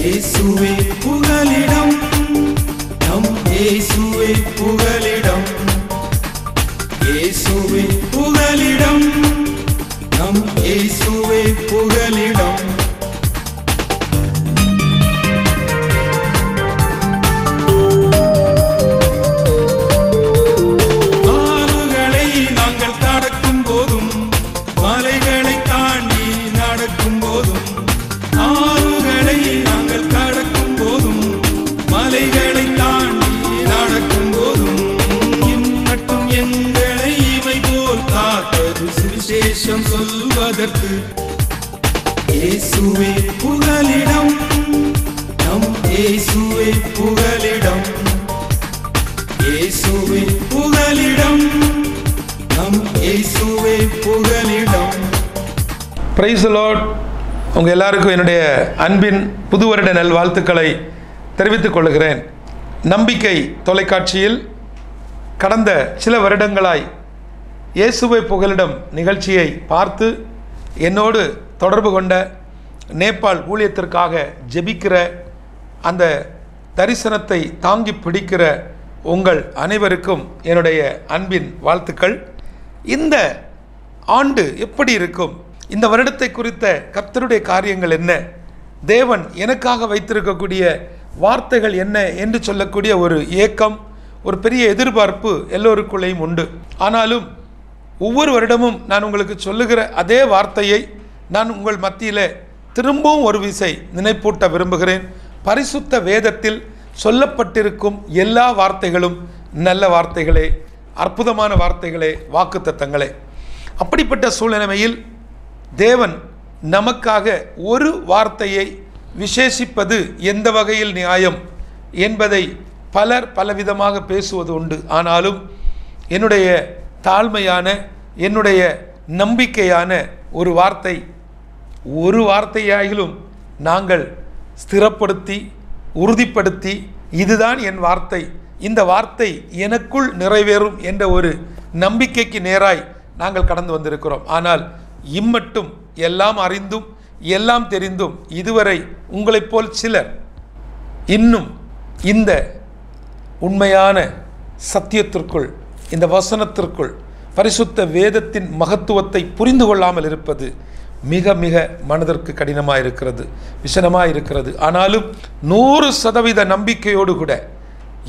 இயேசுவே புகலிடம், நம் இயேசுவே புகலிடம். இயேசுவே புகலிடம், நம் இயேசுவே புகலிடம். ஆறுகளை நாங்கள் கடக்கும் போதும், மலைகளை தாண்டி நடக்கும் போதும், ஆறுகளை நாங்கள் கடக்கும் போதும், மலைகளை தாண்டி நடக்கும் போதும், இன்னட்டும் எங்களை இமை போல் காத்தது சுவிசேஷம் சொல்வதற்கு. இயேசுவே புகலிடம், நம் இயேசுவே புகலிடம். இயேசுவே புகலிடம், நம் இயேசுவே புகலிடம். Praise the Lord. உங்கள் எல்லாருக்கும் என்னுடைய அன்பின் புது வருட நல்வாழ்த்துக்களை தெரிவித்துக் கொள்கிறேன். நம்பிக்கை தொலைக்காட்சியில் கடந்த சில வருடங்களாய் இயேசுவை புகலிடம் நிகழ்ச்சியை பார்த்து என்னோடு தொடர்பு கொண்ட, நேபாள் ஊழியத்திற்காக ஜெபிக்கிற, அந்த தரிசனத்தை தாங்கி பிடிக்கிற உங்கள் அனைவருக்கும் என்னுடைய அன்பின் வாழ்த்துக்கள். இந்த ஆண்டு எப்படி இருக்கும், இந்த வருடத்தை குறித்த கர்த்தருடைய காரியங்கள் என்ன, தேவன் எனக்காக வைத்திருக்கக்கூடிய வார்த்தைகள் என்ன என்று சொல்லக்கூடிய ஒரு ஏக்கம், ஒரு பெரிய எதிர்பார்ப்பு எல்லோருக்குள்ளேயும் உண்டு. ஆனாலும் ஒவ்வொரு வருடமும் நான் உங்களுக்கு சொல்லுகிற அதே வார்த்தையை நான் உங்கள் மத்தியில் திரும்பவும் ஒரு விசை நினைப்பூட்ட விரும்புகிறேன். பரிசுத்த வேதத்தில் சொல்லப்பட்டிருக்கும் எல்லா வார்த்தைகளும் நல்ல வார்த்தைகளே, அற்புதமான வார்த்தைகளே, வாக்குத்தத்தங்களே. அப்படிப்பட்ட சூழ்நிலையில் தேவன் நமக்காக ஒரு வார்த்தையை விசேஷிப்பது எந்த வகையில் நியாயம் என்பதை பலர் பலவிதமாக பேசுவது உண்டு. ஆனாலும் என்னுடைய தாழ்மையான, என்னுடைய நம்பிக்கையான ஒரு வார்த்தை, ஒரு வார்த்தையாகிலும் நாங்கள் ஸ்திரப்படுத்தி உறுதிப்படுத்தி, இதுதான் என் வார்த்தை, இந்த வார்த்தை எனக்குள் நிறைவேறும் என்ற ஒரு நம்பிக்கைக்கு நேராய் நாங்கள் கடந்து வந்திருக்கிறோம். ஆனால் இம்மட்டும் எல்லாம் அறிந்தும் எல்லாம் தெரிந்தும் இதுவரை உங்களைப் போல் சிலர் இன்னும் இந்த உண்மையான சத்தியத்திற்குள், இந்த வசனத்திற்குள், பரிசுத்த வேதத்தின் மகத்துவத்தை புரிந்து கொள்ளாமல் இருப்பது மிக மிக மனதிற்கு கடினமாக இருக்கிறது, விஷனமாக இருக்கிறது. ஆனாலும் 100% நம்பிக்கையோடு கூட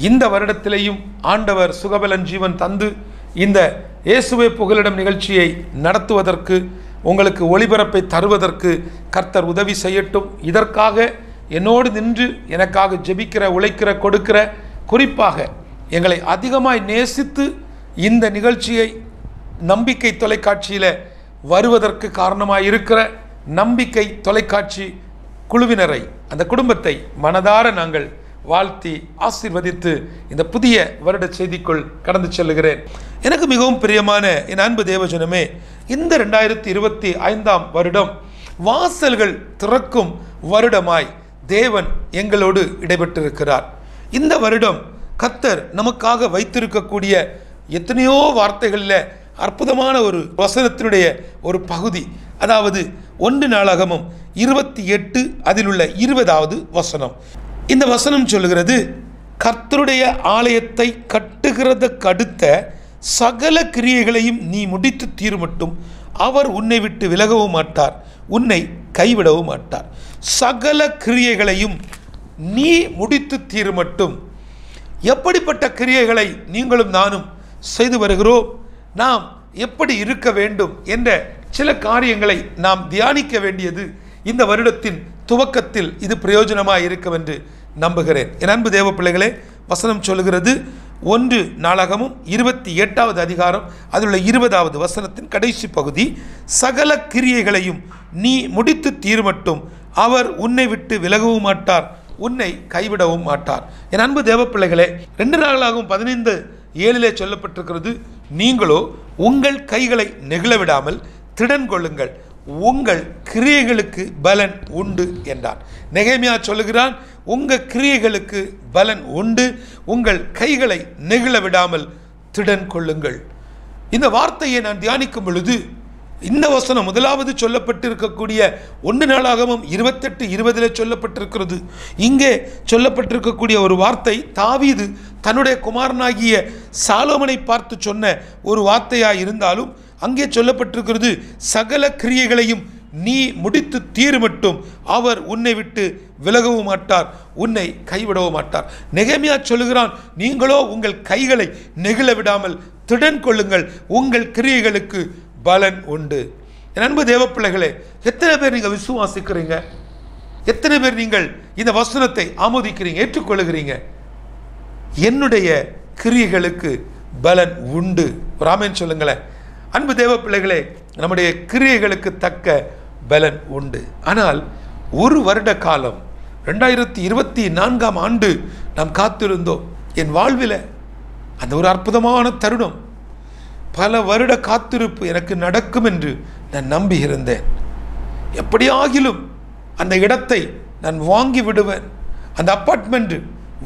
இந்த வருடத்திலேயும் ஆண்டவர் சுகபலன் ஜீவன் தந்து இந்த இயேசுவே புகலிடம் நிகழ்ச்சியை நடத்துவதற்கு, உங்களுக்கு ஒளிபரப்பை தருவதற்கு கர்த்தர் உதவி செய்யட்டும். இதற்காக என்னோடு நின்று எனக்காக ஜெபிக்கிற, உழைக்கிற, கொடுக்கிற, குறிப்பாக எங்களை அதிகமாய் நேசித்து இந்த நிகழ்ச்சியை நம்பிக்கை தொலைக்காட்சியில் வருவதற்கு காரணமாக இருக்கிற நம்பிக்கை தொலைக்காட்சி குழுவினரை, அந்த குடும்பத்தை மனதார நாங்கள் வாழ்த்தி ஆசீர்வதித்து இந்த புதிய வருட செய்திக்குள் கடந்து செல்லுகிறேன். எனக்கு மிகவும் பிரியமான என் அன்பு தேவஜனமே, இந்த 2025 வருடம் வாசல்கள் திறக்கும் வருடமாய் தேவன் எங்களோடு இடைபெற்றிருக்கிறார். இந்த வருடம் கர்த்தர் நமக்காக வைத்திருக்கக்கூடிய எத்தனையோ வார்த்தைகளில் அற்புதமான ஒரு வசனத்தினுடைய ஒரு பகுதி, அதாவது 1 நாளாகமம் 28 அதில் உள்ள 20வது வசனம். இந்த வசனம் சொல்லுகிறது, கர்த்தருடைய ஆலயத்தை கட்டுகிறதற்கு அடுத்த சகல கிரியைகளையும் நீ முடித்து தீருமட்டும் அவர் உன்னை விட்டு விலகவும் மாட்டார், உன்னை கைவிடவும் மாட்டார். சகல கிரியைகளையும் நீ முடித்து தீருமட்டும். எப்படிப்பட்ட கிரியைகளை நீங்களும் நானும் செய்து வருகிறோம், நாம் எப்படி இருக்க வேண்டும் என்ற சில காரியங்களை நாம் தியானிக்க வேண்டியது இந்த வருடத்தின் துவக்கத்தில் இது பிரயோஜனமாக இருக்கும் என்று நம்புகிறேன். என் அன்பு தேவ பிள்ளைகளே, வசனம் சொல்லுகிறது, 1 நாளாகமும் 28வது அதிகாரம் அதில் உள்ள 20வது வசனத்தின் கடைசி பகுதி, சகல கிரியைகளையும் நீ முடித்து தீருமட்டும் அவர் உன்னை விட்டு விலகவும் மாட்டார், உன்னை கைவிடவும் மாட்டார். என் அன்பு தேவ பிள்ளைகளே, 2 நாளாகவும் 15:7 சொல்லப்பட்டிருக்கிறது, நீங்களோ உங்கள் கைகளை நெகிழ விடாமல் திடன் கொள்ளுங்கள், உங்கள் கிரியைகளுக்கு பலன் உண்டு என்றார். நெகேமியா சொல்லுகிறான், உங்கள் கிரியைகளுக்கு பலன் உண்டு, உங்கள் கைகளை நெகிழ விடாமல் திடன் கொள்ளுங்கள். இந்த வார்த்தையை நான் தியானிக்கும் பொழுது இந்த வசனம் முதலாவது சொல்லப்பட்டிருக்கக்கூடிய 1 நாளாகமம் 28:20 சொல்லப்பட்டிருக்கிறது. இங்கே சொல்லப்பட்டிருக்கக்கூடிய ஒரு வார்த்தை தாவீது தன்னுடைய குமாரனாகிய சாலோமனை பார்த்து சொன்ன ஒரு வார்த்தையாக இருந்தாலும் அங்கே சொல்லப்பட்டிருக்கிறது, சகல கிரியைகளையும் நீ முடித்து தீருமட்டும் அவர் உன்னை விட்டு விலகவும் மாட்டார், உன்னை கைவிடவும் மாட்டார். நெகேமியா சொல்லுகிறான், நீங்களோ உங்கள் கைகளை நெகிழ விடாமல் திடன் கொள்ளுங்கள், உங்கள் கிரியைகளுக்கு பலன் உண்டு. என் அன்பு தேவ பிள்ளைகளே, எத்தனை பேர் நீங்கள் விசுவாசிக்கிறீங்க? எத்தனை பேர் நீங்கள் இந்த வசனத்தை ஆமோதிக்கிறீங்க, ஏற்றுக்கொள்ளுகிறீங்க? என்னுடைய கிரியைகளுக்கு பலன் உண்டு. ஒரு ஆமென் சொல்லுங்களேன். அன்பு தேவ பிள்ளைகளே, நம்முடைய கிரியைகளுக்கு தக்க பலன் உண்டு. ஆனால் 1 வருட காலம் 2024ஆம் ஆண்டு நாம் காத்திருந்தோம். என் வாழ்வில் அந்த ஒரு அற்புதமான தருணம், பல வருட காத்திருப்பு எனக்கு நடக்கும் என்று நான் நம்பி இருந்தேன். எப்படியாகிலும் அந்த இடத்தை நான் வாங்கி விடுவேன், அந்த அப்பார்ட்மெண்ட்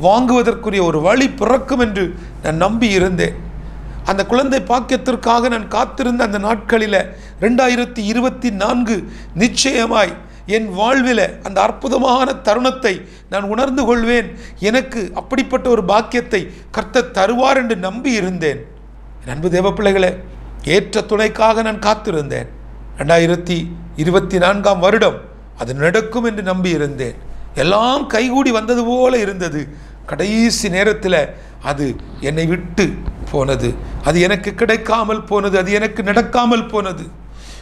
வாங்குவதற்குரிய ஒரு வழி பிறக்கும் என்று நான் நம்பி இருந்தேன். அந்த குழந்தை பாக்கியத்திற்காக நான் காத்திருந்த அந்த நாட்களில் 2024 நிச்சயமாய் என் வாழ்வில் அந்த அற்புதமான தருணத்தை நான் உணர்ந்து கொள்வேன். எனக்கு அப்படிப்பட்ட ஒரு பாக்கியத்தை கர்த்தர் தருவார் என்று நம்பி இருந்தேன். அன்பு தேவ பிள்ளைகளே, ஏற்ற துணைக்காக நான் காத்திருந்தேன். 2024ஆம் வருடம் அது நடக்கும் என்று நம்பி இருந்தேன். எல்லாம் கைகூடி வந்தது போல இருந்தது. கடைசி நேரத்தில் அது என்னை விட்டு போனது, அது எனக்கு கிடைக்காமல் போனது, அது எனக்கு நடக்காமல் போனது.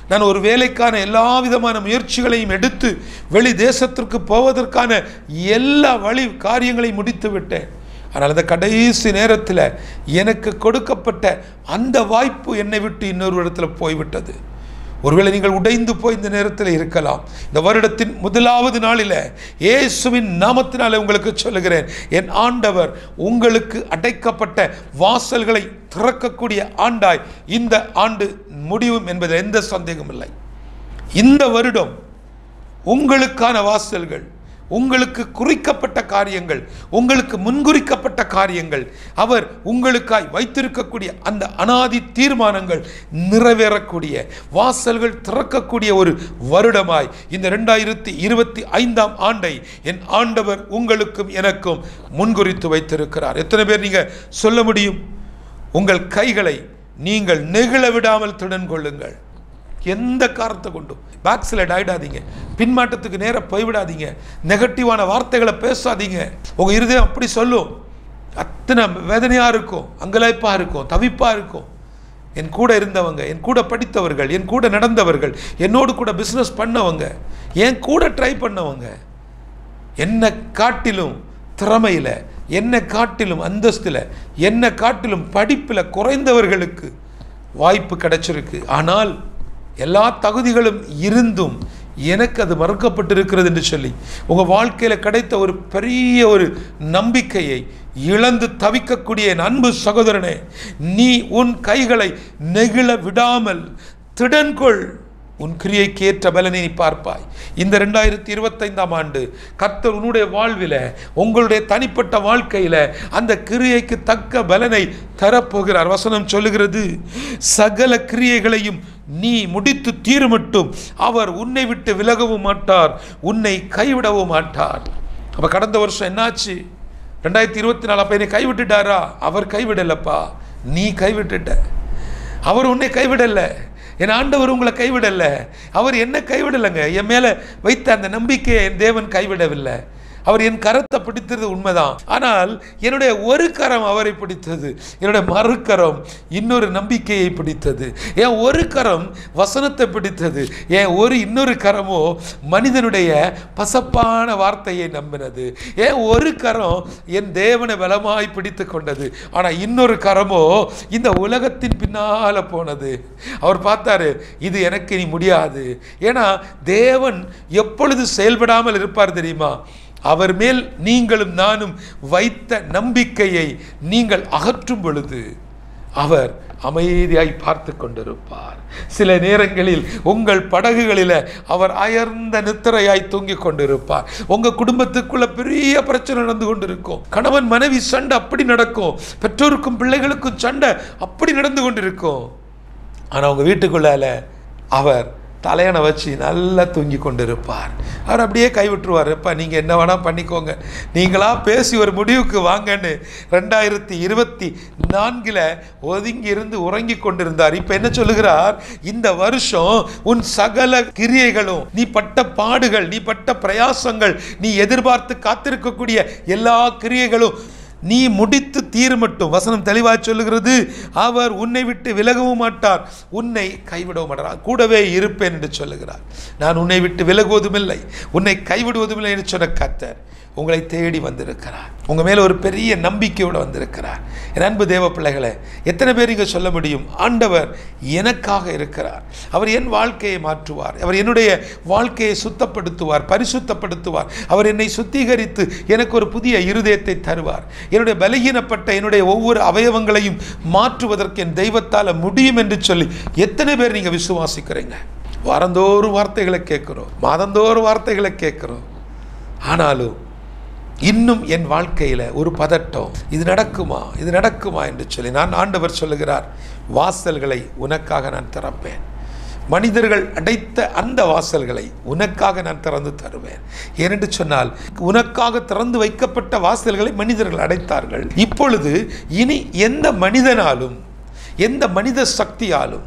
நான் ஒரு வேலைக்கான எல்லா விதமான முயற்சிகளையும் எடுத்து வெளி தேசத்திற்கு போவதற்கான எல்லா வழி காரியங்களையும் முடித்து விட்டேன். ஆனால் அந்த கடைசி நேரத்தில் எனக்கு கொடுக்கப்பட்ட அந்த வாய்ப்பு என்னை விட்டு இன்னொரு இடத்துல போய்விட்டது. ஒருவேளை நீங்கள் உடைந்து போய் இந்த நேரத்தில் இருக்கலாம். இந்த வருடத்தின் முதலாவது நாளில் இயேசுவின் நாமத்தினாலே உங்களுக்கு சொல்லுகிறேன், என் ஆண்டவர் உங்களுக்கு அடைக்கப்பட்ட வாசல்களை திறக்கக்கூடிய ஆண்டாய் இந்த ஆண்டு முடிவும் என்பதில் எந்த சந்தேகமும் இல்லை. இந்த வருடம் உங்களுக்கான வாசல்கள், உங்களுக்கு குறிக்கப்பட்ட காரியங்கள், உங்களுக்கு முன்குறிக்கப்பட்ட காரியங்கள், அவர் உங்களுக்காய் வைத்திருக்கக்கூடிய அந்த அனாதி தீர்மானங்கள் நிறைவேறக்கூடிய வாசல்கள் திறக்கக்கூடிய ஒரு வருடமாய் இந்த 2025ஆம் ஆண்டை என் ஆண்டவர் உங்களுக்கும் எனக்கும் முன்குறித்து வைத்திருக்கிறார். எத்தனை பேர் நீங்க சொல்ல முடியும்? உங்கள் கைகளை நீங்கள் நெகிழ விடாமல் திடன் கொள்ளுங்கள். எந்த காரணத்தை கொண்டும் பேக் ஸ்லைட் ஆகிடாதீங்க, பின்மாற்றத்துக்கு நேராக போய்விடாதீங்க, நெகட்டிவான வார்த்தைகளை பேசாதீங்க. உங்கள் இருதயம் அப்படி சொல்லும், அத்தனை வேதனையாக இருக்கும், அங்கலாய்ப்பாக இருக்கும், தவிப்பாக இருக்கும். என் கூட இருந்தவங்க, என் கூட படித்தவர்கள், என் கூட நடந்தவர்கள், என்னோடு கூட பிஸ்னஸ் பண்ணவங்க, என் கூட ட்ரை பண்ணவங்க, என்னை காட்டிலும் திறமையில், என்னை காட்டிலும் அந்தஸ்தில், என்னை காட்டிலும் படிப்பில் குறைந்தவர்களுக்கு வாய்ப்பு கிடைச்சிருக்கு. ஆனால் எல்லா தகுதிகளும் இருந்தும் எனக்கு அது மறுக்கப்பட்டிருக்கிறது என்று சொல்லி உங்கள் வாழ்க்கையில் கிடைத்த ஒரு பெரிய ஒரு நம்பிக்கையை இழந்து தவிக்கக்கூடிய என் அன்பு சகோதரனே, நீ உன் கைகளை நெகிழ விடாமல் திடன்கொள். உன் கிரியைக்கு ஏற்ற பலனை நீ பார்ப்பாய். இந்த 2025ஆம் ஆண்டு கர்த்தர் உன்னுடைய வாழ்வில், உங்களுடைய தனிப்பட்ட வாழ்க்கையில் அந்த கிரியைக்கு தக்க பலனை தரப்போகிறார். வசனம் சொல்லுகிறது, சகல கிரியைகளையும் நீ முடித்து தீருமட்டும் அவர் உன்னை விட்டு விலகவும் மாட்டார், உன்னை கைவிடவும் மாட்டார். அப்போ கடந்த வருஷம் என்னாச்சு? 2024 அப்போ என்னை கைவிட்டுட்டாரா? அவர் கைவிடலப்பா, நீ கைவிட்டுட்ட. அவர் உன்னை கைவிடலை. என் ஆண்டவர் உங்களை கைவிடலை. அவர் என்ன கைவிடலைங்க. என் மேலே வைத்த அந்த நம்பிக்கையை என் தேவன் கைவிடவில்லை. அவர் என் கரத்தை பிடித்தது உண்மைதான். ஆனால் என்னுடைய ஒரு கரம் அவரை பிடித்தது, என்னுடைய மறுக்கரம் இன்னொரு நம்பிக்கையை பிடித்தது. என் ஒரு கரம் வசனத்தை பிடித்தது, என் இன்னொரு கரமோ மனிதனுடைய பசப்பான வார்த்தையை நம்பினது. என் ஒரு கரம் என் தேவனை பலமாய் பிடித்து கொண்டது. ஆனால் இன்னொரு கரமோ இந்த உலகத்தின் பின்னால் போனது. அவர் பார்த்தாரு, இது எனக்கு இனி முடியாது. ஏன்னா தேவன் எப்பொழுது செயல்படாமல் இருப்பார் தெரியுமா? அவர் மேல் நீங்களும் நானும் வைத்த நம்பிக்கையை நீங்கள் அகற்றும் பொழுது அவர் அமைதியாய் பார்த்து கொண்டிருப்பார். சில நேரங்களில் உங்கள் படகுகளில் அவர் அயர்ந்த நித்திரையாய் தூங்கிக் கொண்டிருப்பார். உங்க குடும்பத்துக்குள்ள பெரிய பிரச்சனை நடந்து கொண்டிருக்கும். கணவன் மனைவி சண்டை அப்படி நடக்கும், பெற்றோருக்கும் பிள்ளைகளுக்கும் சண்டை அப்படி நடந்து கொண்டிருக்கும். ஆனால் உங்க வீட்டுக்குள்ளால அவர் தலையணை வச்சு நல்லா தூங்கி கொண்டு இருப்பார். அவர் அப்படியே கைவிட்டுருவார். எப்பா நீங்கள் என்ன வேணால் பண்ணிக்கோங்க, நீங்களாக பேசி ஒரு முடிவுக்கு வாங்கன்னு 2024 ஒதுங்கி இருந்து உறங்கி கொண்டிருந்தார். இப்போ என்ன சொல்லுகிறார்? இந்த வருஷம் உன் சகல கிரியைகளும், நீ பட்ட பாடுகள், நீ பட்ட பிரயாசங்கள், நீ எதிர்பார்த்து காத்திருக்கக்கூடிய எல்லா கிரியைகளும் நீ முடித்து தீர்மட்டும். வசனம் தெளிவாக சொல்லுகிறது, அவர் உன்னை விட்டு விலகவும் மாட்டார், உன்னை கைவிடவும் மாட்டார், கூடவே இருப்பேன் என்று சொல்லுகிறார். நான் உன்னை விட்டு விலகுவதும் இல்லை, உன்னை கைவிடுவதும் இல்லை என்று சொன்ன கர்த்தர் உங்களை தேடி வந்திருக்கிறார். உங்கள் மேலே ஒரு பெரிய நம்பிக்கையோடு வந்திருக்கிறார். என் அன்பு தேவ பிள்ளைகளை, எத்தனை பேர் இங்கே சொல்ல முடியும், ஆண்டவர் எனக்காக இருக்கிறார், அவர் என் வாழ்க்கையை மாற்றுவார், அவர் என்னுடைய வாழ்க்கையை சுத்தப்படுத்துவார், பரிசுத்தப்படுத்துவார், அவர் என்னை சுத்திகரித்து எனக்கு ஒரு புதிய இருதயத்தை தருவார், என்னுடைய பலகீனப்பட்ட என்னுடைய ஒவ்வொரு அவயவங்களையும் மாற்றுவதற்கு என் தெய்வத்தால் முடியும் என்று சொல்லி எத்தனை பேர் நீங்கள் விசுவாசிக்கிறீங்க? வாரந்தோறும் வார்த்தைகளை கேட்குறோம், மாதந்தோறும் வார்த்தைகளை கேட்குறோம். ஆனாலும் இன்னும் என் வாழ்க்கையில் ஒரு பதட்டம், இது நடக்குமா, இது நடக்குமா என்று சொல்லி ஆண்டவர் சொல்லுகிறார், வாசல்களை உனக்காக நான் திறப்பேன், மனிதர்கள் அடைத்த அந்த வாசல்களை உனக்காக நான் திறந்து தருவேன். ஏனென்று சொன்னால், உனக்காக திறந்து வைக்கப்பட்ட வாசல்களை மனிதர்கள் அடைத்தார்கள். இப்பொழுது இனி எந்த மனிதனாலும், எந்த மனித சக்தியாலும்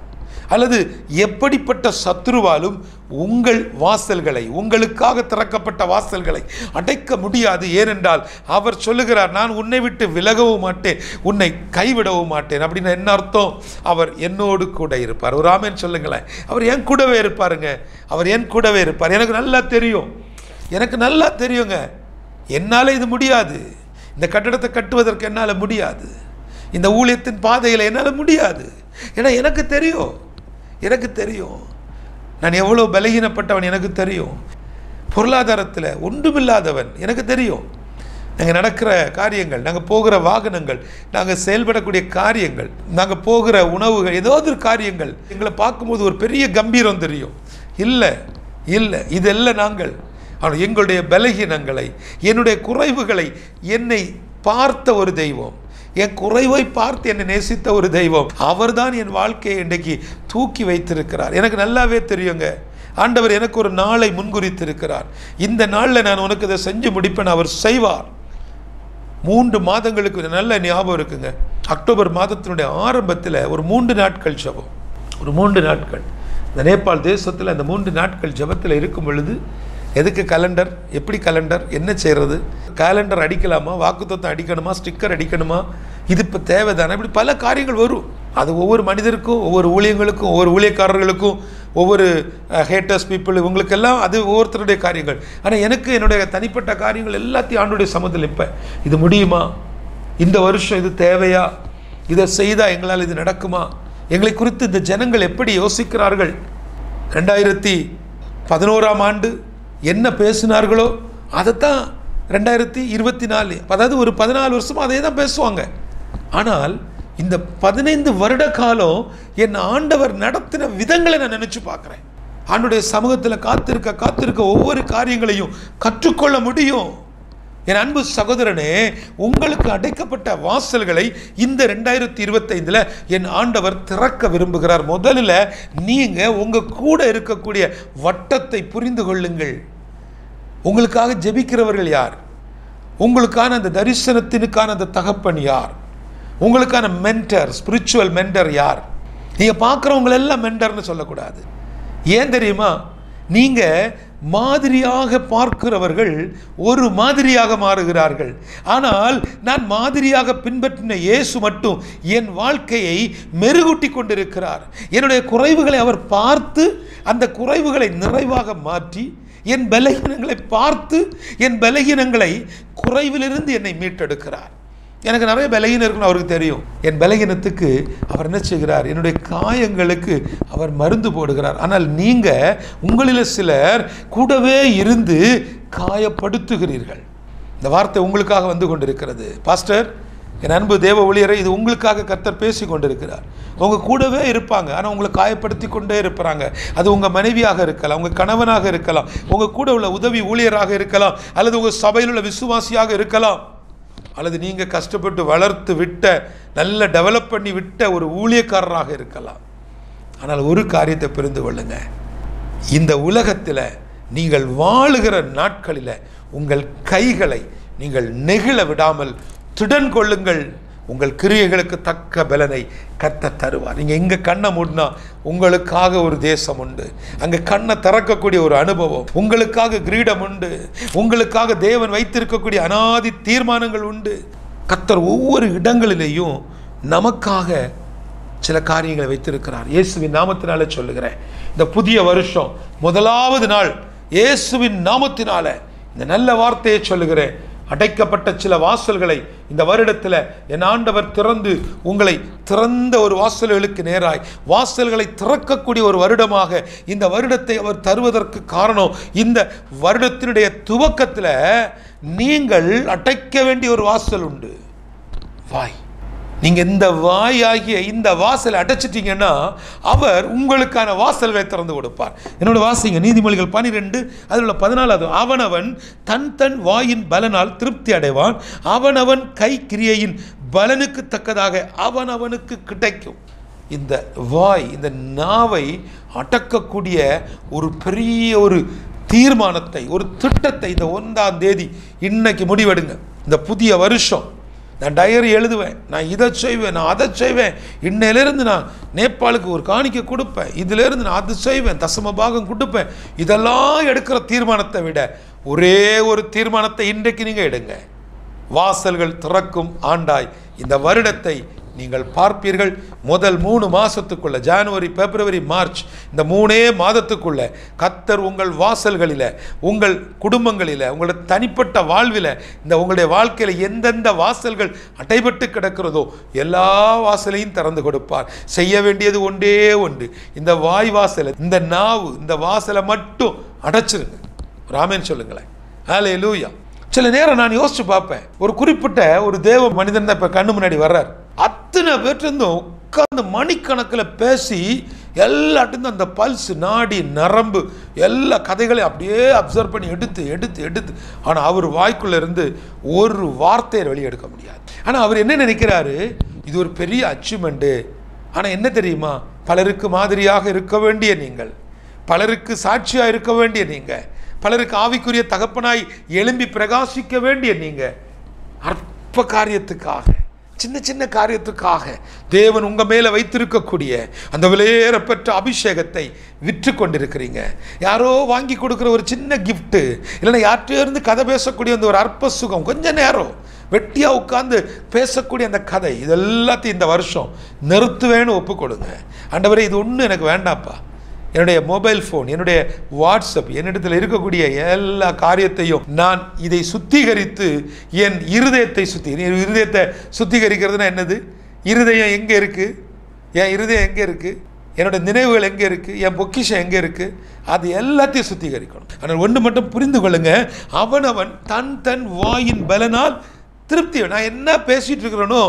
அல்லது எப்படிப்பட்ட சத்துருவாலும் உங்கள் வாசல்களை, உங்களுக்காக திறக்கப்பட்ட வாசல்களை அடைக்க முடியாது. ஏனென்றால் அவர் சொல்லுகிறார், நான் உன்னை விட்டு விலகவும் மாட்டேன், உன்னை கைவிடவும் மாட்டேன். அப்படின்னு என்ன அர்த்தம்? அவர் என்னோடு கூட இருப்பார். ஒரு ஆமென் சொல்லுங்களேன். அவர் என் கூடவே இருப்பாருங்க, அவர் என் கூடவே இருப்பார். எனக்கு நல்லா தெரியும், எனக்கு நல்லா தெரியுங்க, என்னால் இது முடியாது, இந்த கட்டடத்தை கட்டுவதற்கு என்னால் முடியாது, இந்த ஊழியத்தின் பாதையில் என்னால் முடியாது. ஏன்னா எனக்கு தெரியும், எனக்கு தெரியும் நான் எவ்வளோ பலகீனப்பட்டவன், எனக்கு தெரியும், பொருளாதாரத்தில் ஒன்றுமில்லாதவன், எனக்கு தெரியும். நாங்கள் நடக்கிற காரியங்கள், நாங்கள் போகிற வாகனங்கள், நாங்கள் செயல்படக்கூடிய காரியங்கள், நாங்கள் போகிற உணவுகள், ஏதாவது ஒரு காரியங்கள் எங்களை பார்க்கும்போது ஒரு பெரிய கம்பீரம் தெரியும். இல்லை இல்லை, இதெல்லாம் நாங்கள். ஆனால் எங்களுடைய பலகீனங்களை, என்னுடைய குறைவுகளை என்னை பார்த்த ஒரு தெய்வம், என் குறைவை பார்த்து என்னை நேசித்த ஒரு தெய்வம், அவர்தான் என் வாழ்க்கையை இன்றைக்கு தூக்கி வைத்திருக்கிறார். எனக்கு நல்லாவே தெரியுங்க, ஆண்டவர் எனக்கு ஒரு நாளை முன்குறித்திருக்கிறார். இந்த நாளில் நான் உனக்கு இதை செஞ்சு முடிப்பேன், அவர் செய்வார். 3 மாதங்களுக்கு நல்ல ஞாபகம் இருக்குங்க. அக்டோபர் மாதத்தினுடைய ஆரம்பத்தில் ஒரு 3 நாட்கள் ஜெபம், ஒரு 3 நாட்கள் இந்த நேபாள் தேசத்தில் அந்த 3 நாட்கள் ஜெபத்தில் இருக்கும் பொழுது, எதுக்கு கலண்டர், எப்படி கலண்டர், என்ன செய்கிறது, கேலண்டர் அடிக்கலாமா, வாக்குத்தத்தம் அடிக்கணுமா, ஸ்டிக்கர் அடிக்கணுமா, இது இப்போ தேவைதானே, இப்படி பல காரியங்கள் வரும். அது ஒவ்வொரு மனிதருக்கும், ஒவ்வொரு ஊழியங்களுக்கும், ஒவ்வொரு ஊழியக்காரர்களுக்கும், ஒவ்வொரு ஹேட்டர்ஸ் பீப்புள், இவங்களுக்கெல்லாம் அது ஒவ்வொருத்தருடைய காரியங்கள். ஆனால் எனக்கு என்னுடைய தனிப்பட்ட காரியங்கள் எல்லாத்தையும் ஆண்டுடைய சமூகத்தில் இப்போ இது முடியுமா, இந்த வருஷம் இது தேவையா, இதை செய்தால் எங்களால் இது நடக்குமா, எங்களை குறித்து இந்த ஜனங்கள் எப்படி யோசிக்கிறார்கள், 2011ஆம் ஆண்டு என்ன பேசினார்களோ அதைத்தான் 2024, அதாவது ஒரு 14 வருஷமாக அதே தான் பேசுவாங்க. ஆனால் இந்த 15 வருட காலம் என் ஆண்டவர் நடத்தின விதங்களை நான் நினச்சி பார்க்குறேன். ஆண்டுடைய சமூகத்தில் காத்திருக்க ஒவ்வொரு காரியங்களையும் கற்றுக்கொள்ள முடியும். என் அன்பு சகோதரனே, உங்களுக்கு அடைக்கப்பட்ட வாசல்களை இந்த 2025 என் ஆண்டவர் திறக்க விரும்புகிறார். முதல்ல நீங்கள் உங்கள் கூட இருக்கக்கூடிய வட்டத்தை புரிந்து கொள்ளுங்கள். உங்களுக்காக ஜெபிக்கிறவர்கள் யார், உங்களுக்கான அந்த தரிசனத்தினுக்கான அந்த தகப்பன் யார், உங்களுக்கான மென்டர், ஸ்பிரிச்சுவல் மென்டர் யார். நீங்கள் பார்க்குறவங்களெல்லாம் மென்டர்னு சொல்லக்கூடாது. ஏன் தெரியுமா? நீங்கள் மாதிரியாக பார்க்கிறவர்கள் ஒரு மாதிரியாக மாறுகிறார்கள். ஆனால் நான் மாதிரியாக பின்பற்றின இயேசு மட்டும் என் வாழ்க்கையை மெருகூட்டி கொண்டிருக்கிறார். என்னுடைய குறைவுகளை அவர் பார்த்து அந்த குறைவுகளை நிறைவாக மாற்றி, என் பலகீனங்களை பார்த்து என் பலகீனங்களை குறைவிலிருந்து என்னை மீட்டெடுக்கிறார். எனக்கு நிறைய பலகீனம் இருக்குன்னு அவருக்கு தெரியும். என் பலகீனத்துக்கு அவர் என்ன செய்கிறார்? என்னுடைய காயங்களுக்கு அவர் மருந்து போடுகிறார். ஆனால் நீங்கள் உங்களில் சிலர் கூடவே இருந்து காயப்படுத்துகிறீர்கள். இந்த வார்த்தை உங்களுக்காக வந்து கொண்டிருக்கிறது. பாஸ்டர், என் அன்பு தேவ ஊழியரை, இது உங்களுக்காக கர்த்தர் பேசி கொண்டிருக்கிறார். உங்கள் கூடவே இருப்பாங்க, ஆனால் உங்களை காயப்படுத்தி கொண்டே இருப்பாங்க. அது உங்கள் மனைவியாக இருக்கலாம், உங்கள் கணவனாக இருக்கலாம், உங்கள் கூட உள்ள உதவி ஊழியராக இருக்கலாம், அல்லது உங்கள் சபையில் உள்ள விசுவாசியாக இருக்கலாம், அல்லது நீங்கள் கஷ்டப்பட்டு வளர்த்து விட்ட, நல்ல டெவலப் பண்ணி விட்ட ஒரு ஊழியக்காரராக இருக்கலாம். ஆனால் ஒரு காரியத்தை புரிந்து கொள்ளுங்க, இந்த உலகத்தில் நீங்கள் வாழுகிற நாட்களில் உங்கள் கைகளை நீங்கள் நெகிழ விடாமல் திடன் கொள்ளுங்கள். உங்கள் கிரியைகளுக்கு தக்க பலனை கர்த்தர் தருவார். நீங்கள் எங்கே கண்ணை மூடினா உங்களுக்காக ஒரு தேசம் உண்டு, அங்கே கண்ணை திறக்கக்கூடிய ஒரு அனுபவம், உங்களுக்காக கிரீடம் உண்டு, உங்களுக்காக தேவன் வைத்திருக்கக்கூடிய அனாதி தீர்மானங்கள் உண்டு. கர்த்தர் ஒவ்வொரு இடங்களிலேயும் நமக்காக சில காரியங்களை வைத்திருக்கிறார். இயேசுவின் நாமத்தினால சொல்லுகிறேன், இந்த புதிய வருஷம் முதலாவது நாள் இயேசுவின் நாமத்தினால இந்த நல்ல வார்த்தையை சொல்லுகிறேன். அடைக்கப்பட்ட சில வாசல்களை இந்த வருடத்தில் என் ஆண்டவர் திறந்து உங்களை திறந்த ஒரு வாசல்களுக்கு நேராய் வாசல்களை திறக்கக்கூடிய ஒரு வருடமாக இந்த வருடத்தை அவர் தருவதற்கு காரணம், இந்த வருடத்தினுடைய துவக்கத்தில் நீங்கள் அடைக்க வேண்டிய ஒரு வாசல் உண்டு, வாய். நீங்கள் இந்த வாயாகிய இந்த வாசலை அடைச்சிட்டீங்கன்னா அவர் உங்களுக்கான வாசல்களை திறந்து கொடுப்பார். என்னோட வாசிங்க நீதிமொழிகள் 12 அதில் உள்ள 14. அவனவன் தன் தன் வாயின் பலனால் திருப்தி அடைவான், அவனவன் கை கிரியையின் பலனுக்கு தக்கதாக அவனவனுக்கு கிடைக்கும். இந்த வாய், இந்த நாவை அடக்கக்கூடிய ஒரு பெரிய ஒரு தீர்மானத்தை, ஒரு திட்டத்தை இந்த 1ஆம் தேதி இன்னைக்கு முடிவெடுங்க. இந்த புதிய வருஷம் நான் டைரி எழுதுவேன், நான் இதை செய்வேன், நான் அதை செய்வேன், இன்னையிலேருந்து நான் நேபாளுக்கு ஒரு காணிக்கை கொடுப்பேன், இதிலேருந்து நான் அது செய்வேன், தசம பாகம் கொடுப்பேன். இதெல்லாம் எடுக்கிற தீர்மானத்தை விட ஒரே ஒரு தீர்மானத்தை இன்றைக்கு நீங்கள் எடுங்க. வாசல்கள் திறக்கும் ஆண்டாய் இந்த வருடத்தை நீங்கள் பார்ப்பீர்கள். முதல் 3 மாதத்துக்குள்ள, ஜனவரி, பிப்ரவரி, மார்ச், இந்த 3 மாதத்துக்குள்ள கர்த்தர் உங்கள் வாசல்களில், உங்கள் குடும்பங்களில், உங்களுடைய தனிப்பட்ட வாழ்வில், இந்த உங்களுடைய வாழ்க்கையில் எந்தெந்த வாசல்கள் அடைபட்டு கிடக்கிறதோ எல்லா வாசலையும் திறந்து கொடுப்பார். செய்ய வேண்டியது ஒன்றே ஒன்று, இந்த வாய் வாசலை, இந்த நாவு, இந்த வாசலை மட்டும் அடைச்சிருங்க. ராமேன் சொல்லுங்களேன். ஹல்லேலூயா. சில நேரம் நான் யோசிச்சு பார்ப்பேன், ஒரு குறிப்பிட்ட ஒரு தேவ மனிதன் தான் இப்போ கண்ணு முன்னாடி வர்றார். அத்தனை பேர்ட்டிருந்தும் உட்கார்ந்து மணிக்கணக்கில் பேசி எல்லாட்டும் அந்த பல்ஸ், நாடி, நரம்பு எல்லா கதைகளையும் அப்படியே அப்சர்வ் பண்ணி எடுத்து எடுத்து எடுத்து ஆனால் அவர் வாய்க்குள்ளே இருந்து ஒரு வார்த்தையை வெளியெடுக்க முடியாது. ஆனால் அவர் என்ன நினைக்கிறாரு, இது ஒரு பெரிய அச்சீவ்மெண்ட்டு. ஆனால் என்ன தெரியுமா, பலருக்கு மாதிரியாக இருக்க வேண்டிய நீங்கள், பலருக்கு சாட்சியாக இருக்க வேண்டிய நீங்கள், பலருக்கு ஆவிக்குரிய தகப்பனாய் எழும்பி பிரகாசிக்க வேண்டிய நீங்கள் அற்ப காரியத்துக்காக, சின்ன சின்ன காரியத்துக்காக தேவன் உங்கள் மேலே வைத்திருக்கக்கூடிய அந்த விலையேறப்பெற்ற அபிஷேகத்தை விற்று கொண்டிருக்கிறீங்க. யாரோ வாங்கி கொடுக்குற ஒரு சின்ன கிஃப்ட்டு, இல்லைன்னா யார்கிட்டயோ இருந்து கதை பேசக்கூடிய அந்த ஒரு அற்ப சுகம், கொஞ்ச நேரம் வெட்டியாக உட்கார்ந்து பேசக்கூடிய அந்த கதை, இது எல்லாத்தையும் இந்த வருஷம் நிறுத்துவேன்னு ஒப்புக்கொடுங்க. ஆண்டவரே, இது ஒன்றும் எனக்கு வேண்டாப்பா, என்னுடைய மொபைல் ஃபோன், என்னுடைய வாட்ஸ்அப், என்னிடத்தில் இருக்கக்கூடிய எல்லா காரியத்தையும் நான் இதை சுத்திகரித்து என் இருதயத்தை இருதயத்தை சுத்திகரிக்கிறதுனா என்னது? இருதயம் எங்கே இருக்குது? என் இருதயம் எங்கே இருக்குது? என்னோடய நினைவுகள் எங்கே இருக்குது? என் பொக்கிஷம் எங்கே இருக்குது? அது எல்லாத்தையும் சுத்திகரிக்கணும். ஆனால் ஒன்று மட்டும் புரிந்து கொள்ளுங்க, அவனவன் தன் தன் வாயின் பலனால் திருப்தி. நான் என்ன பேசிகிட்டு இருக்கிறேனோ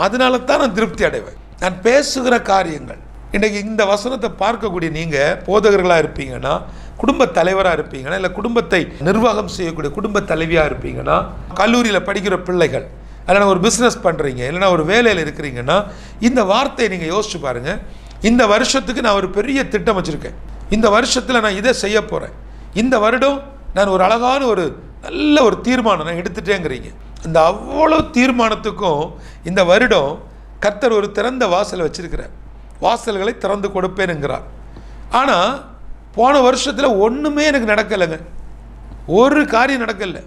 அதனால தான் நான் திருப்தி அடைவேன். நான் பேசுகிற காரியங்கள், இன்றைக்கி இந்த வசனத்தை பார்க்கக்கூடிய நீங்கள் போதகர்களாக இருப்பீங்கன்னா, குடும்ப தலைவராக இருப்பீங்கன்னா, இல்லை குடும்பத்தை நிர்வாகம் செய்யக்கூடிய குடும்ப தலைவியாக இருப்பீங்கன்னா, கல்லூரியில் படிக்கிற பிள்ளைகள், இல்லைனா ஒரு பிஸ்னஸ் பண்ணுறீங்க, இல்லைனா ஒரு வேலையில் இருக்கிறீங்கன்னா, இந்த வார்த்தையை நீங்கள் யோசிச்சு பாருங்கள். இந்த வருஷத்துக்கு நான் ஒரு பெரிய திட்டம் வச்சுருக்கேன், இந்த வருஷத்தில் நான் இதை செய்ய போகிறேன், இந்த வருடம் நான் ஒரு அழகான ஒரு நல்ல ஒரு தீர்மானம் நான் எடுத்துட்டேங்கிறீங்க. இந்த அவ்வளோ தீர்மானத்துக்கும் இந்த வருடம் கர்த்தர் ஒரு திறந்த வாசலை வச்சுருக்கிறார். வாசல்களை திறந்து கொடுப்பேனுங்கிறார். ஆனால் போன வருஷத்தில் ஒன்றுமே எனக்கு நடக்கலைங்க, ஒரு காரியம் நடக்கலை.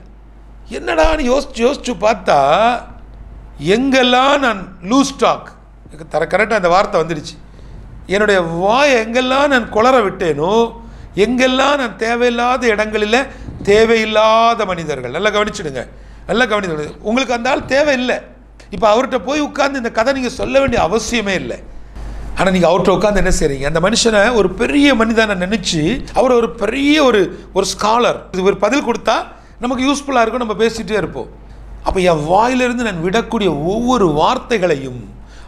என்னடான்னு யோசிச்சு பார்த்தா எங்கெல்லாம் நான் லூஸ் டாக், கரெக்டாக அந்த வார்த்தை வந்துடுச்சு, என்னுடைய வாயை எங்கெல்லாம் நான் குளற விட்டேனோ, எங்கெல்லாம் நான் தேவையில்லாத இடங்களில் தேவையில்லாத மனிதர்கள், நல்லா கவனிச்சுடுங்க, நல்லா கவனிச்சுடுங்க. உங்களுக்கு அந்த ஆள் தேவையில்லை. இப்போ அவர்கிட்ட போய் உட்கார்ந்து இந்த கதை நீங்கள் சொல்ல வேண்டிய அவசியமே இல்லை. ஆனால் நீங்கள் அவர்கிட்ட உட்காந்து என்ன செய்கிறீங்க, அந்த மனுஷனை ஒரு பெரிய மனிதனை நினச்சி அவர் ஒரு பெரிய ஒரு ஸ்காலர், இது ஒரு பதில் கொடுத்தா நமக்கு யூஸ்ஃபுல்லாக இருக்கும், நம்ம பேசிகிட்டே இருப்போம். அப்போ என் வாயிலிருந்து நான் விடக்கூடிய ஒவ்வொரு வார்த்தைகளையும்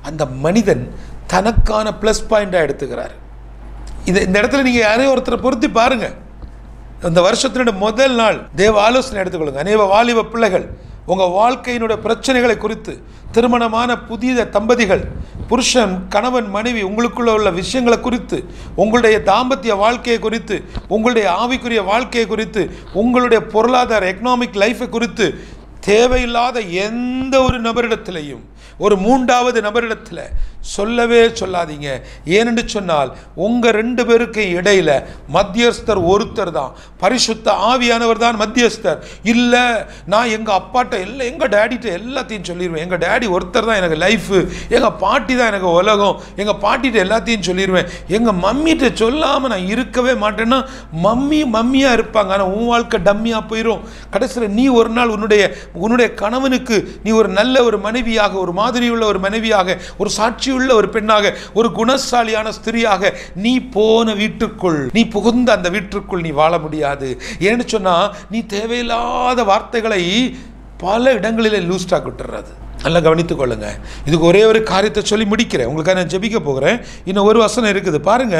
அந்த மனிதன் தனக்கான ப்ளஸ் பாயிண்டாக எடுத்துக்கிறார். இந்த இடத்துல நீங்கள் யாரையும் ஒருத்தரை பொருத்தி பாருங்கள். இந்த வருஷத்தினுடைய முதல் நாள் தேவ ஆலோசனை எடுத்துக்கொள்ளுங்க. அநேக வாலிப பிள்ளைகள் உங்கள் வாழ்க்கையினுடைய பிரச்சனைகளை குறித்து, திருமணமான புதிய தம்பதிகள் புருஷன், கணவன், மனைவி உங்களுக்குள்ள உள்ள விஷயங்களை குறித்து, உங்களுடைய தாம்பத்திய வாழ்க்கையை குறித்து, உங்களுடைய ஆவிக்குரிய வாழ்க்கையை குறித்து, உங்களுடைய பொருளாதார எக்கனாமிக் லைஃபை குறித்து தேவையில்லாத எந்த ஒரு நபரிடத்திலையும், ஒரு மூன்றாவது நபரிடத்தில் சொல்லவே சொல்லாதீங்க. ஏனென்று சொன்னால் உங்கள் 2 பேருக்கு இடையில் மத்தியஸ்தர் ஒருத்தர் தான், பரிசுத்த ஆவியானவர் தான் மத்தியஸ்தர். இல்லை, நான் எங்கள் அப்பாட்ட எங்கள் டேடிட்ட எல்லாத்தையும் சொல்லிடுவேன், எங்கள் டேடி ஒருத்தர் தான் எனக்கு லைஃபு, எங்கள் பாட்டி தான் எனக்கு உலகம், எங்கள் பாட்டிகிட்ட எல்லாத்தையும் சொல்லிடுவேன், எங்கள் மம்மிகிட்ட சொல்லாமல் நான் இருக்கவே மாட்டேன்னா மம்மியாக இருப்பாங்க. ஆனால் உன் வாழ்க்கை டம்மியாக போயிடும். கடைசியில் நீ ஒரு நாள் உன்னுடைய கணவனுக்கு நீ ஒரு நல்ல ஒரு மனைவியாக, ஒரு மாதிரியுள்ள ஒரு மனைவியாக, ஒரு சாட்சியுள்ள ஒரு பெண்ணாக, ஒரு குணசாலியான ஸ்திரியாக நீ போன வீட்டுக்குள், நீ புகுந்த அந்த வீட்டுக்குள் நீ வாழ முடியாது. ஏன்னு சொன்னா நீ தேவையில்லாத வார்த்தைகளை பல இடங்களில் லூஸ் டாக் விட்டுறது. நல்லா கவனித்துக் கொள்ளுங்க. இதுக்கு ஒரே ஒரு காரியத்தை சொல்லி முடிக்கிறேன், உங்களுக்காக நான் ஜெபிக்க போகிறேன். இன்னும் ஒரு வசனம் இருக்குது பாருங்க.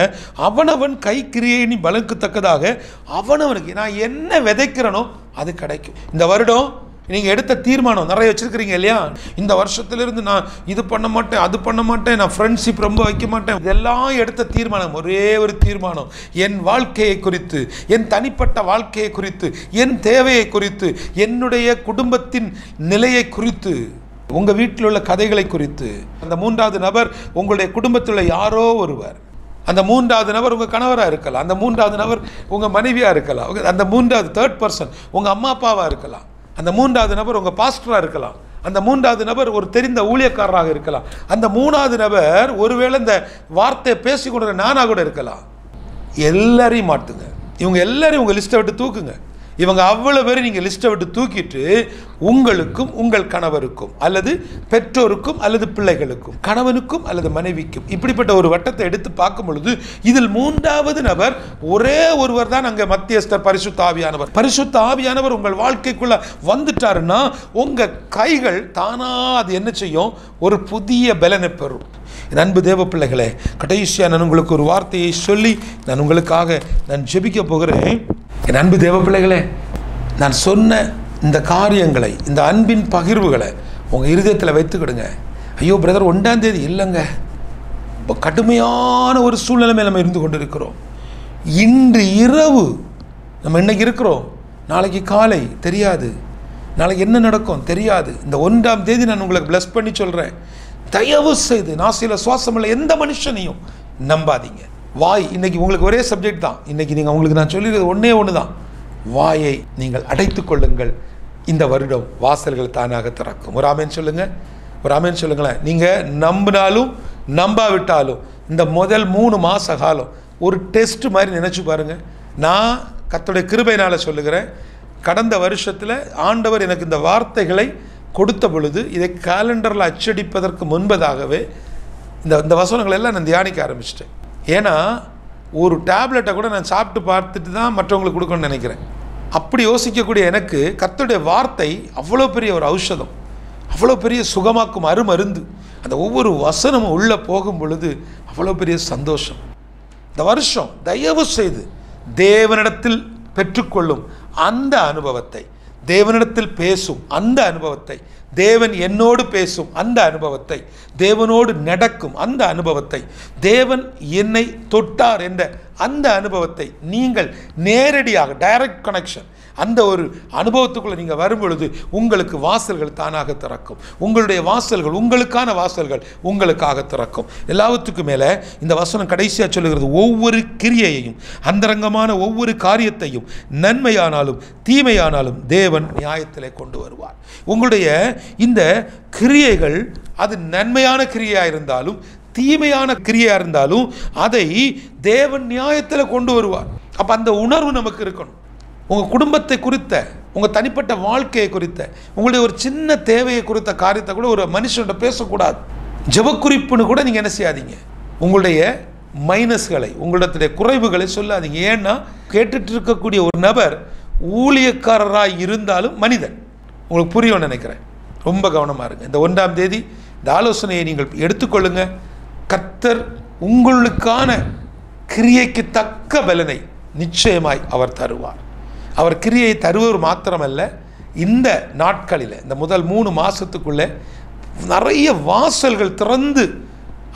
அவனவன் கை கிரியை நீ பலனுக்கு தக்கதாக அவனவனுக்கு நான் என்ன விதைக்கிறனோ அது கிடைக்கும். இந்த வருடம் நீங்கள் எடுத்த தீர்மானம் நிறைய வச்சுருக்கிறீங்க இல்லையா? இந்த வருஷத்துலேருந்து நான் இது பண்ண மாட்டேன், அது பண்ண மாட்டேன், நான் ஃப்ரெண்ட்ஷிப் ரொம்ப வைக்க மாட்டேன், இதெல்லாம் எடுத்த தீர்மானம் ஒரே ஒரு தீர்மானம். என் வாழ்க்கையை குறித்து, என் தனிப்பட்ட வாழ்க்கையை குறித்து, என் தேவையை குறித்து, என்னுடைய குடும்பத்தின் நிலையை குறித்து, உங்கள் வீட்டில் உள்ள கதைகளை குறித்து. அந்த மூன்றாவது நபர் உங்களுடைய குடும்பத்தில் உள்ள யாரோ ஒருவர், அந்த மூன்றாவது நபர் உங்கள் கணவராக இருக்கலாம், அந்த மூன்றாவது நபர் உங்கள் மனைவியாக இருக்கலாம், அந்த மூன்றாவது தேர்ட் பர்சன் உங்கள் அம்மா அப்பாவாக இருக்கலாம், அந்த மூன்றாவது நபர் உங்கள் பாஸ்டராக இருக்கலாம், அந்த மூன்றாவது நபர் ஒரு தெரிந்த ஊழியக்காரராக இருக்கலாம், அந்த மூணாவது நபர் ஒருவேளை இந்த வார்த்தையை பேசி கொண்டு நானாக கூட இருக்கலாம். எல்லாரையும் மாட்டுங்க. இவங்க எல்லாரையும் உங்கள் லிஸ்ட்டை விட்டு தூக்குங்க. இவங்க அவ்வளோ பேர் நீங்கள் லிஸ்ட்டை விட்டு தூக்கிட்டு உங்களுக்கும், உங்கள் கணவருக்கும், அல்லது பெற்றோருக்கும், அல்லது பிள்ளைகளுக்கும், கணவனுக்கும் அல்லது மனைவிக்கும், இப்படிப்பட்ட ஒரு வட்டத்தை எடுத்து பார்க்கும் பொழுது இதில் மூன்றாவது நபர் ஒரே ஒருவர் தான் அங்கே மத்தியஸ்தர், பரிசுத்த ஆவியானவர். பரிசுத்த ஆவியானவர் உங்கள் வாழ்க்கைக்குள்ள வந்துட்டாருன்னா உங்கள் கைகள் தானா அது என்ன செய்யும்? ஒரு புதிய பலனை பெறும். என் அன்பு தேவ பிள்ளைகளே, கடைசியாக நான் உங்களுக்கு ஒரு வார்த்தையை சொல்லி நான் உங்களுக்காக நான் ஜெபிக்க போகிறேன். என் அன்பு தேவ பிள்ளைகளே, நான் சொன்ன இந்த காரியங்களை, இந்த அன்பின் பகிர்வுகளை உங்கள் இருதயத்தில் வைத்துக்கிடுங்க. ஐயோ பிரதர், 1ஆம் தேதி இல்லைங்க, இப்போ கடுமையான ஒரு சூழ்நிலைமை நம்ம இருந்து கொண்டு இருக்கிறோம். இன்று இரவு நம்ம இன்னைக்கு இருக்கிறோம், நாளைக்கு காலை தெரியாது, நாளைக்கு என்ன நடக்கும் தெரியாது. இந்த 1ஆம் தேதி நான் உங்களுக்கு பிளஸ் பண்ணி சொல்கிறேன், தயவு செய்து நாசியில் சுவாசம் உள்ள எந்த மனுஷனையும் நம்பாதீங்க. வாய், இன்னைக்கு உங்களுக்கு ஒரே சப்ஜெக்ட் தான். இன்னைக்கு நீங்கள் உங்களுக்கு நான் சொல்லிடுறது ஒன்று தான், வாயை நீங்கள் அடைத்து கொள்ளுங்கள். இந்த வருடம் வாசல்கள் தானாக திறக்கும். ஒரு ஆமேன் சொல்லுங்கள், ஒரு ஆமேன் சொல்லுங்களேன். நீங்கள் நம்பினாலும் நம்பாவிட்டாலும் இந்த முதல் 3 மாத காலம் ஒரு டெஸ்ட் மாதிரி நினச்சி பாருங்கள். நான் கர்த்தருடைய கிருபையினால் சொல்லுகிறேன், கடந்த வருஷத்தில் ஆண்டவர் எனக்கு இந்த வார்த்தைகளை கொடுத்த பொழுது இதை கேலண்டரில் அச்சடிப்பதற்கு முன்பதாகவே இந்த வசனங்கள் எல்லாம் நான் தியானிக்க ஆரம்பிச்சிட்டேன். ஏன்னா ஒரு டேப்லெட்டை கூட நான் சாப்பிட்டு பார்த்துட்டு தான் மற்றவங்களுக்கு கொடுக்கணும்னு நினைக்கிறேன். அப்படி யோசிக்கக்கூடிய எனக்கு கர்த்தருடைய வார்த்தை அவ்வளோ பெரிய ஒரு ஔஷதம், அவ்வளோ பெரிய சுகமாக்கும் அருமருந்து. அந்த ஒவ்வொரு வசனமும் உள்ளே போகும் பொழுது அவ்வளோ பெரிய சந்தோஷம். இந்த வருஷம் தயவு செய்து தேவனிடத்தில் பெற்றுக்கொள்ளும் அந்த அனுபவத்தை, தேவனிடத்தில் பேசும் அந்த அனுபவத்தை, தேவன் என்னோடு பேசும் அந்த அனுபவத்தை, தேவனோடு நடக்கும் அந்த அனுபவத்தை, தேவன் என்னை தொட்டார் என்ற அந்த அனுபவத்தை நீங்கள் நேரடியாக டைரக்ட் கனெக்ஷன், அந்த ஒரு அனுபவத்துக்குள்ளே நீங்கள் வரும் பொழுது உங்களுக்கு வாசல்கள் தானாக திறக்கும். உங்களுடைய வாசல்கள், உங்களுக்கான வாசல்கள் உங்களுக்காக திறக்கும். எல்லாத்துக்கும் மேலே இந்த வசனம் கடைசியாக சொல்லுகிறது, ஒவ்வொரு கிரியையையும், அந்தரங்கமான ஒவ்வொரு காரியத்தையும், நன்மையானாலும் தீமையானாலும் தேவன் நியாயத்திலே கொண்டு வருவார். உங்களுடைய இந்த கிரியைகள் அது நன்மையான கிரியையாக இருந்தாலும் தீமையான கிரியாக இருந்தாலும் அதை தேவன் நியாயத்தில் கொண்டு வருவார். அப்போ அந்த உணர்வு நமக்கு இருக்கணும். உங்கள் குடும்பத்தை குறித்த, உங்கள் தனிப்பட்ட வாழ்க்கையை குறித்த, உங்களுடைய ஒரு சின்ன தேவையை குறித்த காரியத்தை கூட ஒரு மனுஷன்கிட்ட பேசக்கூடாது. ஜெபக்குறிப்புன்னு கூட நீங்கள் என்ன செய்யாதீங்க. உங்களுடைய மைனஸ்களை, உங்களிடத்துடைய குறைவுகளை சொல்லாதீங்க. ஏன்னா கேட்டுட்டு இருக்கக்கூடிய ஒரு நபர் ஊழியக்காரராக இருந்தாலும் மனிதன். உங்களுக்கு புரியும்னு நினைக்கிறேன். ரொம்ப கவனமாக இருங்க. இந்த 1ஆம் தேதி இந்த ஆலோசனையை நீங்கள் எடுத்துக்கொள்ளுங்க. கர்த்தர் உங்களுக்கான கிரியைக்கு தக்க பலனை நிச்சயமாய் அவர் தருவார். அவர் கிரியையை தருவர் மாத்திரமல்ல, இந்த நாட்களில், இந்த முதல் 3 மாதத்துக்குள்ளே நிறைய வாசல்கள் திறந்து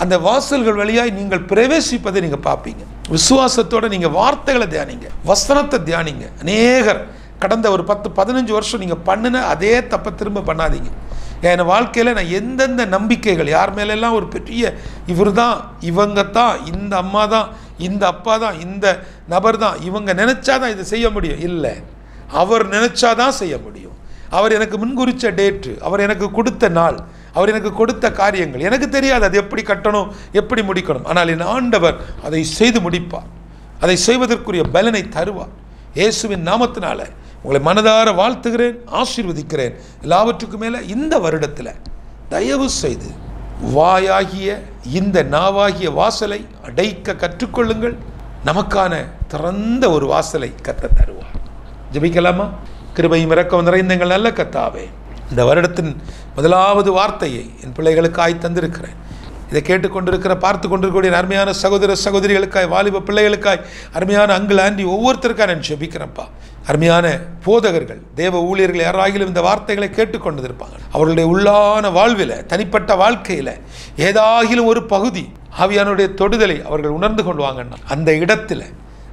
அந்த வாசல்கள் வழியாய் நீங்கள் பிரவேசிப்பதை நீங்கள் பார்ப்பீங்க. விசுவாசத்தோட நீங்கள் வார்த்தைகளை தியானிங்க, வசனத்தை தியானிங்க. அநேகர் கடந்த ஒரு 10-15 வருஷம் நீங்கள் பண்ணின அதே தப்பை திரும்ப பண்ணாதீங்க. என் வாழ்க்கையில் நான் எந்தெந்த நம்பிக்கைகள், யார் மேலெல்லாம் ஒரு பெரிய இவர் தான், இவங்க தான், இந்த அம்மா தான், இந்த அப்பா தான், இந்த நபர் தான், இவங்க நினச்சாதான் இதை செய்ய முடியும், இல்லை, அவர் நினச்சாதான் செய்ய முடியும். அவர் எனக்கு முன்குறித்த டேட்டு, அவர் எனக்கு கொடுத்த நாள், அவர் எனக்கு கொடுத்த காரியங்கள் எனக்கு தெரியாது, அது எப்படி கட்டணும், எப்படி முடிக்கணும். ஆனால் என் ஆண்டவர் அதை செய்து முடிப்பார். அதை செய்வதற்குரிய பலனை தருவார். இயேசுவின் நாமத்தினால உங்களை மனதார வாழ்த்துகிறேன், ஆசீர்வதிக்கிறேன். எல்லாவற்றுக்கும் மேலே இந்த வருடத்தில் தயவு செய்து வாயாகிய இந்த நாவாகிய வாசலை அடைக்க கற்றுக்கொள்ளுங்கள். நமக்கான திறந்த ஒரு வாசலை கத்த தருவார். ஜெபிக்கலாமா? கிருபையும் இரக்கம் நிறைந்த எங்கள் நல்ல கர்த்தாவே, இந்த வருடத்தின் முதலாவது வார்த்தையை என் பிள்ளைகளுக்காய் தந்திருக்கிறேன். இதை கேட்டுக்கொண்டிருக்கிற, பார்த்து கொண்டிருக்கக்கூடிய அருமையான சகோதர சகோதரிகளுக்காய், வாலிப பிள்ளைகளுக்காய், அருமையான அங்கிள் ஆண்டி ஒவ்வொருத்தருக்காக நான் ஜெபிக்கிறேன்ப்பா. அருமையான போதகர்கள், தேவ ஊழியர்கள் யாராகிலும் இந்த வார்த்தைகளை கேட்டுக்கொண்டிருப்பாங்க. அவர்களுடைய உள்ளான வாழ்வில், தனிப்பட்ட வாழ்க்கையில் ஏதாகிலும் ஒரு பகுதி ஆவியானுடைய தொடுதலை அவர்கள் உணர்ந்து கொள்வாங்கன்னா, அந்த இடத்துல,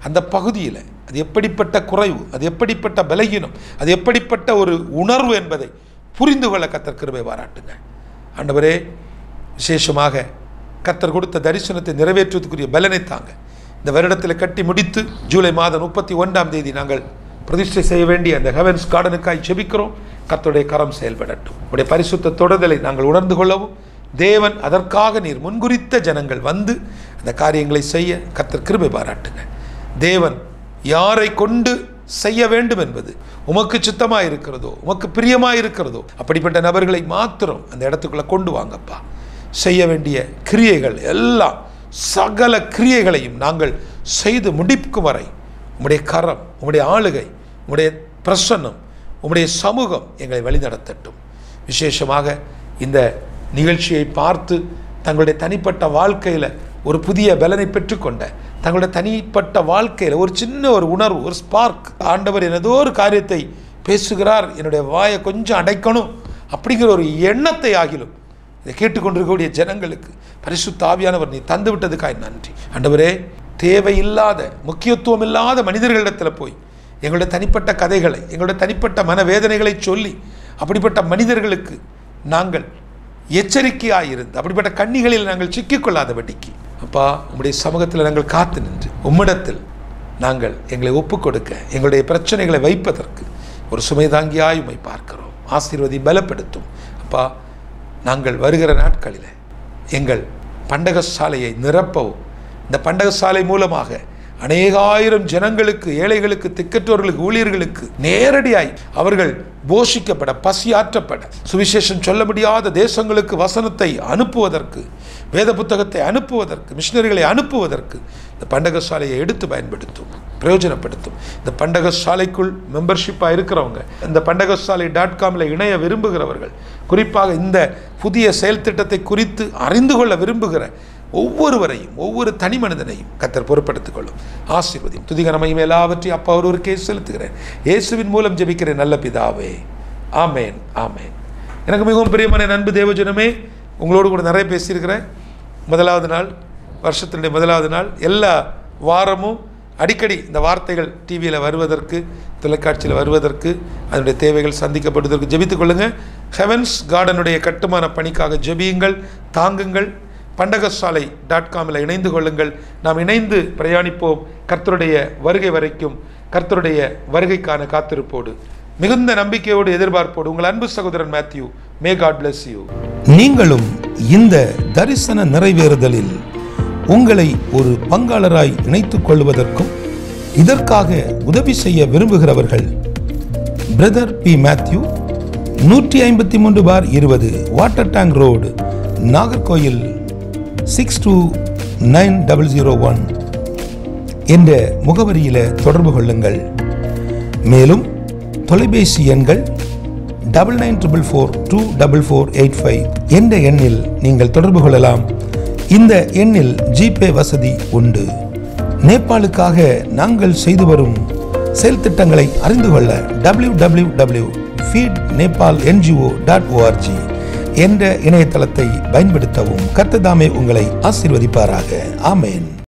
அந்த பகுதியில் அது எப்படிப்பட்ட குறைவு, அது எப்படிப்பட்ட பலகீனம், அது எப்படிப்பட்ட ஒரு உணர்வு என்பதை புரிந்து கொள்ள கர்த்தர் கிருபை பாராட்டுங்க. ஆண்டவரே, விசேஷமாக கர்த்தர் கொடுத்த தரிசனத்தை நிறைவேற்றுவதற்குரிய பலனை தாங்க. இந்த வருடத்தில் கட்டி முடித்து ஜூலை மாதம் 31ஆம் தேதி நாங்கள் பிரதிஷ்டை செய்ய வேண்டிய அந்த ஹெவன்ஸ் கார்டனுக்காய் ஜெபிக்கிறோம். கர்த்தருடைய கரம் செயல்படட்டும். உடைய பரிசுத்த தொடர்தலை நாங்கள் உணர்ந்து கொள்ளவும், தேவன் அதற்காக நீர் முன்குறித்த ஜனங்கள் வந்து அந்த காரியங்களை செய்ய கர்த்தர் கிருபை பாராட்டுங்க. தேவன் யாரை கொண்டு செய்ய வேண்டும் என்பது உமக்கு சித்தமாக இருக்கிறதோ, உமக்கு பிரியமாக இருக்கிறதோ, அப்படிப்பட்ட நபர்களை மாத்திரம் அந்த இடத்துக்குள்ளே கொண்டு வாங்கப்பா. செய்ய வேண்டிய கிரியைகள் எல்லாம், சகல கிரியைகளையும் நாங்கள் செய்து முடிக்கும் வரை உம்முடைய கரம், உம்முடைய ஆளுகை, உம்முடைய பிரசன்னம், உம்முடைய சமூகம் எங்களை வழிநடத்தட்டும். விசேஷமாக இந்த நிகழ்ச்சியை பார்த்து தங்களுடைய தனிப்பட்ட வாழ்க்கையில் ஒரு புதிய பலனை பெற்றுக்கொண்ட, தங்களுடைய தனிப்பட்ட வாழ்க்கையில் ஒரு சின்ன ஒரு உணர்வு, ஒரு ஸ்பார்க், ஆண்டவர் ஏதோ ஒரு காரியத்தை பேசுகிறார், என்னுடைய வாயை கொஞ்சம் அடைக்கணும் அப்படிங்கிற ஒரு எண்ணத்தை ஆகிலும் இதை கேட்டுக்கொண்டிருக்கக்கூடிய ஜனங்களுக்கு பரிசுத்த ஆவியானவர் நீ தந்து விட்டதுக்காய் நன்றி. ஆண்டவரே, தேவையில்லாத, முக்கியத்துவம் இல்லாத மனிதர்களிடத்தில் போய் எங்களுடைய தனிப்பட்ட கதைகளை, எங்களுடைய தனிப்பட்ட மனவேதனைகளை சொல்லி அப்படிப்பட்ட மனிதர்களுக்கு நாங்கள் எச்சரிக்கையாயிருந்து அப்படிப்பட்ட கண்ணிகளில் நாங்கள் சிக்கிக்கொள்ளாதபடிக்கு அப்பா, உம்முடைய சமூகத்தில் நாங்கள் காத்து நின்று உம்மிடத்தில் நாங்கள் எங்களை ஒப்புக் கொடுக்க, எங்களுடைய பிரச்சனைகளை வைப்பதற்கு ஒரு சுமை தாங்கியாய் உம்மை பார்க்கிறோம். ஆசீர்வதி, பலப்படுத்தும் அப்பா. நாங்கள் வருகிற நாட்களில் எங்கள் பண்டகசாலையை நிரப்பவும், இந்த பண்டகசாலை மூலமாக அநேகாயிரம் ஜனங்களுக்கு, ஏழைகளுக்கு, திக்கற்றோர்களுக்கு, ஊழியர்களுக்கு நேரடியாய் அவர்கள் போஷிக்கப்பட, பசியாற்றப்பட, சுவிசேஷம் சொல்ல முடியாத தேசங்களுக்கு வசனத்தை அனுப்புவதற்கு, வேத புத்தகத்தை அனுப்புவதற்கு, மிஷினரிகளை அனுப்புவதற்கு இந்த பண்டகசாலையை எடுத்து பயன்படுத்தும், பிரயோஜனப்படுத்தும். இந்த பண்டகசாலைக்குள் மெம்பர்ஷிப்பாக இருக்கிறவங்க, இந்த பண்டகசாலை.com இணைய விரும்புகிறவர்கள், குறிப்பாக இந்த புதிய செயல் திட்டத்தை குறித்து அறிந்து கொள்ள விரும்புகிற ஒவ்வொருவரையும், ஒவ்வொரு தனி மனிதனையும் கர்த்தர் பொறுப்படுத்திக் கொள்ளும். ஆசீர்வதியும். துதிகனமையும் எல்லாவற்றையும் அப்பா ஒருவருக்கே செலுத்துகிறேன். இயேசுவின் மூலம் ஜெபிக்கிறேன் நல்ல பிதாவே. ஆமேன், ஆமேன். எனக்கு மிகவும் பிரியமான அன்பு தேவஜனமே, உங்களோடு கூட நிறைய பேசியிருக்கிறேன். முதலாவது நாள், வருஷத்தினுடைய முதலாவது நாள், எல்லா வாரமும் அடிக்கடி இந்த வார்த்தைகள் டிவியில் வருவதற்கு, தொலைக்காட்சியில் வருவதற்கு, அதனுடைய தேவைகள் சந்திக்கப்படுவதற்கு ஜெபித்துக் கொள்ளுங்கள். ஹெவன்ஸ் கார்டனுடைய கட்டுமான பணிக்காக ஜெபியுங்கள், தாங்குங்கள். பண்டகசாலை.com இணைந்து கொள்ளுங்கள். நாம் இணைந்து பிரயாணிப்போம். கர்த்தருடைய வருகை வரைக்கும், கர்த்தருடைய வருகைக்கான காத்திருப்போடு, மிகுந்த நம்பிக்கையோடு, எதிர்பார்ப்போடு உங்கள் அன்பு சகோதரன் Matthew. May God bless you. நீங்களும் இந்த தரிசன நிறைவேறுதலில் உங்களை ஒரு பங்காளராய் இணைத்துக் கொள்வதற்கும் இதற்காக உதவி செய்ய விரும்புகிறவர்கள் brother P Matthew, 153/20 water tank road, Nagercoil 629001 என்ற முகவரியில் தொடர்பு கொள்ளுங்கள். மேலும் தொலைபேசி எண்கள் 9944244485 என்ற எண்ணில் நீங்கள் தொடர்பு கொள்ளலாம். இந்த எண்ணில் ஜிபே வசதி உண்டு. நேபாளுக்காக நாங்கள் செய்து வரும் செயல் திட்டங்களை அறிந்து கொள்ள www.feednepalngo.org என்ற இணையதளத்தை பயன்படுத்தவும். கர்த்தர் தாமே உங்களை ஆசீர்வதிப்பாராக. ஆமென்.